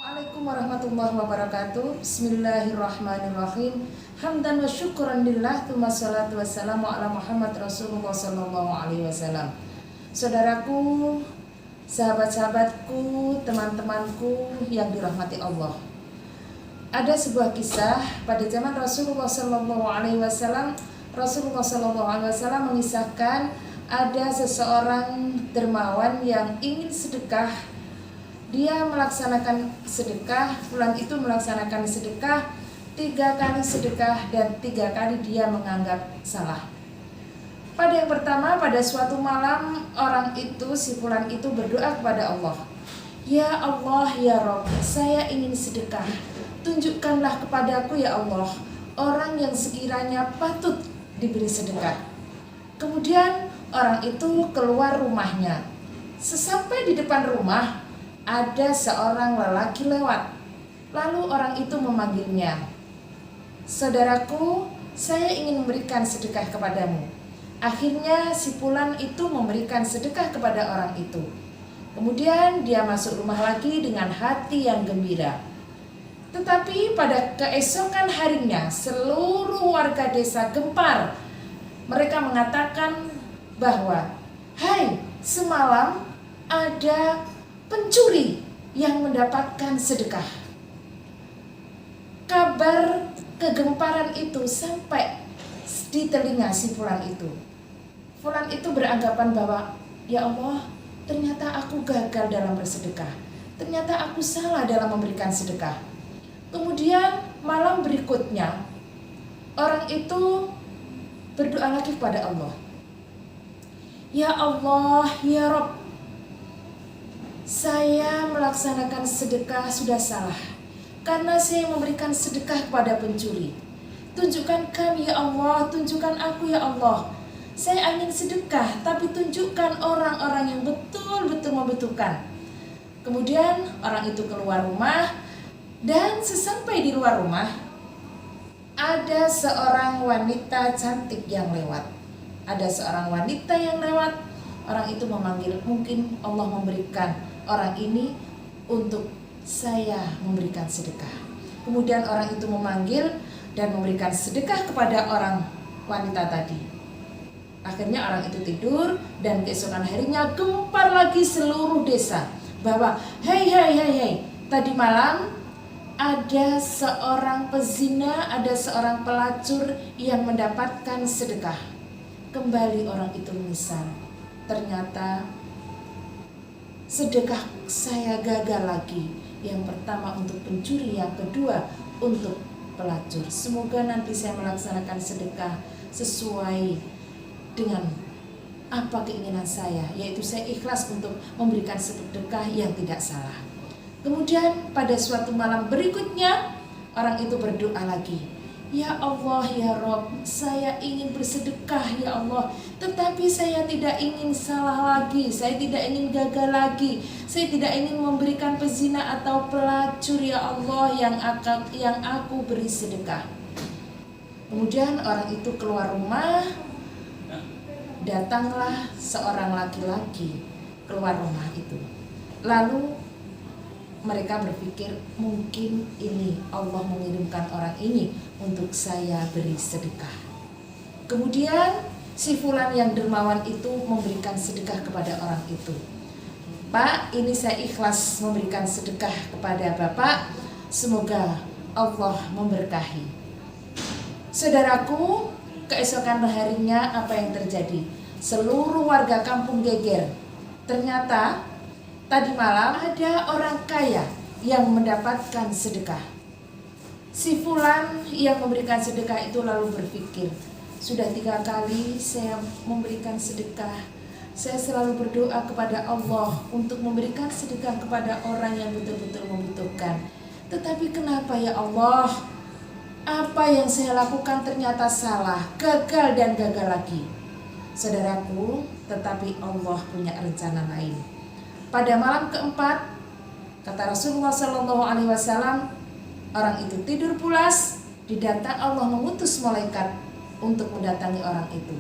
Assalamualaikum warahmatullahi wabarakatuh. Bismillahirrahmanirrahim. Hamdan wa syukuran lillah, tsumma salatu wassalamu ala Muhammad Rasulullah sallallahu alaihi wasallam. Saudaraku, sahabat-sahabatku, teman-temanku yang dirahmati Allah. Ada sebuah kisah pada zaman Rasulullah sallallahu alaihi wasallam. Rasulullah sallallahu alaihi wasallam mengisahkan ada seseorang dermawan yang ingin sedekah. Dia melaksanakan sedekah, fulan itu melaksanakan sedekah 3 kali sedekah dan 3 kali dia menganggap salah. Pada yang pertama, pada suatu malam orang itu, si fulan itu berdoa kepada Allah. Ya Allah, ya Rabb, saya ingin sedekah. Tunjukkanlah kepadaku ya Allah orang yang sekiranya patut diberi sedekah. Kemudian orang itu keluar rumahnya. Sesampai di depan rumah, ada seorang lelaki lewat. Lalu orang itu memanggilnya. Saudaraku, saya ingin memberikan sedekah kepadamu. Akhirnya si fulan itu memberikan sedekah kepada orang itu. Kemudian dia masuk rumah lagi dengan hati yang gembira. Tetapi pada keesokan harinya seluruh warga desa gempar. Mereka mengatakan bahwa, "Hai, semalam ada pencuri yang mendapatkan sedekah." Kabar kegemparan itu sampai di telinga si fulan itu. Fulan itu beranggapan bahwa, ya Allah, ternyata aku gagal dalam bersedekah. Ternyata aku salah dalam memberikan sedekah. Kemudian malam berikutnya, orang itu berdoa lagi kepada Allah. Ya Allah, ya Rabb, saya melaksanakan sedekah sudah salah karena saya memberikan sedekah kepada pencuri. Tunjukkan kami ya Allah, tunjukkan aku ya Allah. Saya ingin sedekah, tapi tunjukkan orang-orang yang betul-betul membutuhkan. Kemudian orang itu keluar rumah, dan sesampai di luar rumah ada seorang wanita cantik yang lewat. Ada seorang wanita yang lewat. Orang itu memanggil, mungkin Allah memberikan orang ini untuk saya memberikan sedekah. Kemudian orang itu memanggil dan memberikan sedekah kepada orang wanita tadi. Akhirnya orang itu tidur dan keesokan harinya gempar lagi seluruh desa bahwa hei, tadi malam ada seorang pezina, ada seorang pelacur yang mendapatkan sedekah. Kembali orang itu menyesal. Ternyata sedekah saya gagal lagi. Yang pertama untuk pencuri, yang kedua untuk pelacur. Semoga nanti saya melaksanakan sedekah sesuai dengan apa keinginan saya, yaitu saya ikhlas untuk memberikan sedekah yang tidak salah. Kemudian pada suatu malam berikutnya orang itu berdoa lagi. Ya Allah, ya Rabb, saya ingin bersedekah ya Allah, tetapi saya tidak ingin salah lagi, saya tidak ingin gagal lagi, saya tidak ingin memberikan pezina atau pelacur ya Allah yang aku beri sedekah. Kemudian orang itu keluar rumah, datanglah seorang laki-laki keluar rumah itu. Lalu mereka berpikir mungkin ini Allah mengirimkan orang ini untuk saya beri sedekah. Kemudian si fulan yang dermawan itu memberikan sedekah kepada orang itu. Pak, ini saya ikhlas memberikan sedekah kepada Bapak. Semoga Allah memberkahi. Saudaraku, keesokan harinya apa yang terjadi? Seluruh warga kampung geger. Ternyata tadi malam ada orang kaya yang mendapatkan sedekah. Si fulan yang memberikan sedekah itu lalu berpikir, sudah 3 kali saya memberikan sedekah. Saya selalu berdoa kepada Allah untuk memberikan sedekah kepada orang yang betul-betul membutuhkan. Tetapi kenapa ya Allah? Apa yang saya lakukan ternyata salah, gagal dan gagal lagi. Saudaraku, tetapi Allah punya rencana lain. Pada malam keempat, kata Rasulullah SAW, orang itu tidur pulas, didatang Allah mengutus malaikat untuk mendatangi orang itu.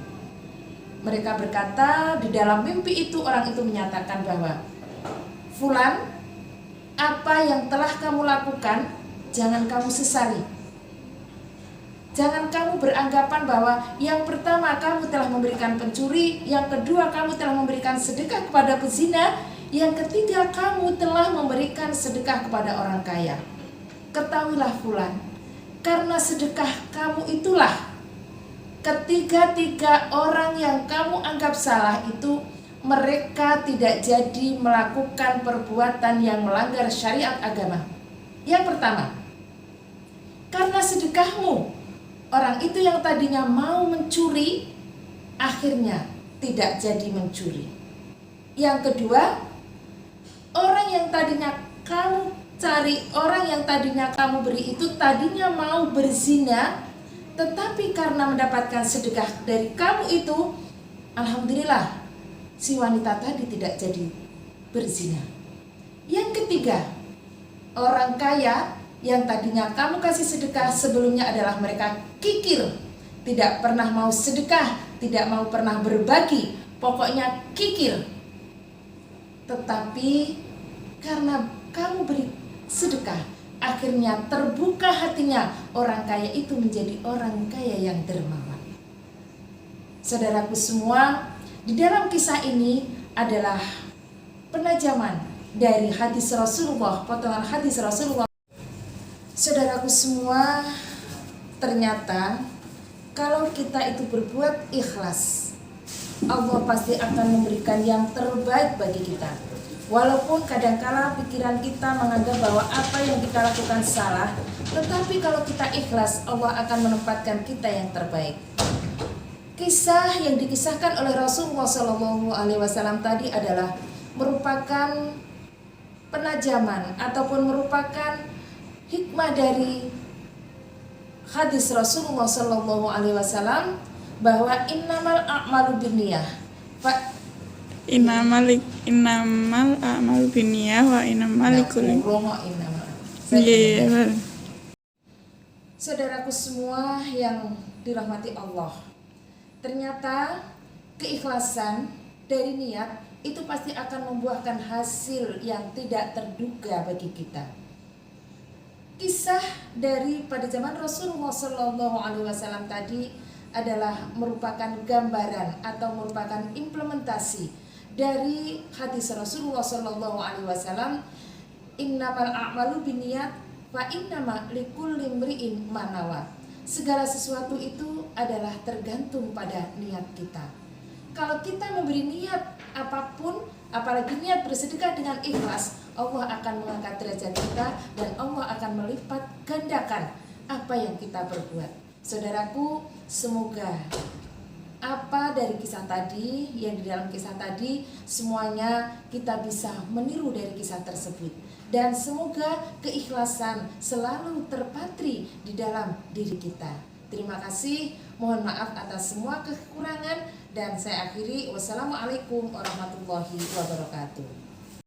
Mereka berkata, di dalam mimpi itu orang itu menyatakan bahwa, Fulan, apa yang telah kamu lakukan jangan kamu sesali. Jangan kamu beranggapan bahwa yang pertama kamu telah memberikan pencuri, yang kedua kamu telah memberikan sedekah kepada pezina, yang ketiga kamu telah memberikan sedekah kepada orang kaya. Ketahuilah fulan, karena sedekah kamu itulah ketiga-tiga orang yang kamu anggap salah itu mereka tidak jadi melakukan perbuatan yang melanggar syariat agama. Yang pertama, karena sedekahmu, orang itu yang tadinya mau mencuri akhirnya tidak jadi mencuri. Yang kedua, orang yang tadinya kamu cari, orang yang tadinya kamu beri itu tadinya mau berzina, tetapi karena mendapatkan sedekah dari kamu itu, alhamdulillah si wanita tadi tidak jadi berzina. Yang ketiga, orang kaya yang tadinya kamu kasih sedekah sebelumnya adalah mereka kikir, tidak pernah mau sedekah, tidak mau pernah berbagi, pokoknya kikir. Tetapi karena kamu beri sedekah, akhirnya terbuka hatinya, orang kaya itu menjadi orang kaya yang dermawan. Saudaraku semua, di dalam kisah ini adalah penajaman dari hadis Rasulullah, potongan hadis Rasulullah. Saudaraku semua, ternyata kalau kita itu berbuat ikhlas, Allah pasti akan memberikan yang terbaik bagi kita. Walaupun kadangkala pikiran kita menganggap bahwa apa yang kita lakukan salah, tetapi kalau kita ikhlas, Allah akan menempatkan kita yang terbaik. Kisah yang dikisahkan oleh Rasulullah SAW tadi adalah merupakan penajaman ataupun merupakan hikmah dari hadis Rasulullah SAW bahwa innamal a'malu binniyah. Innamal a'malu binniyah wa innamal likulli. Saudaraku semua yang dirahmati Allah, ternyata keikhlasan dari niat itu pasti akan membuahkan hasil yang tidak terduga bagi kita. Kisah dari pada zaman Rasulullah SAW tadi adalah merupakan gambaran atau merupakan implementasi dari hadis Rasulullah SAW, innamal a'malu binniyat wa innama likulli imri'in ma nawa. Segala sesuatu itu adalah tergantung pada niat kita. Kalau kita memberi niat apapun, apalagi niat bersedekah dengan ikhlas, Allah akan mengangkat derajat kita dan Allah akan melipat gandakan apa yang kita perbuat. Saudaraku, semoga apa dari kisah tadi, yang di dalam kisah tadi, semuanya kita bisa meniru dari kisah tersebut. Dan semoga keikhlasan selalu terpatri di dalam diri kita. Terima kasih, mohon maaf atas semua kekurangan, dan saya akhiri. Wassalamualaikum warahmatullahi wabarakatuh.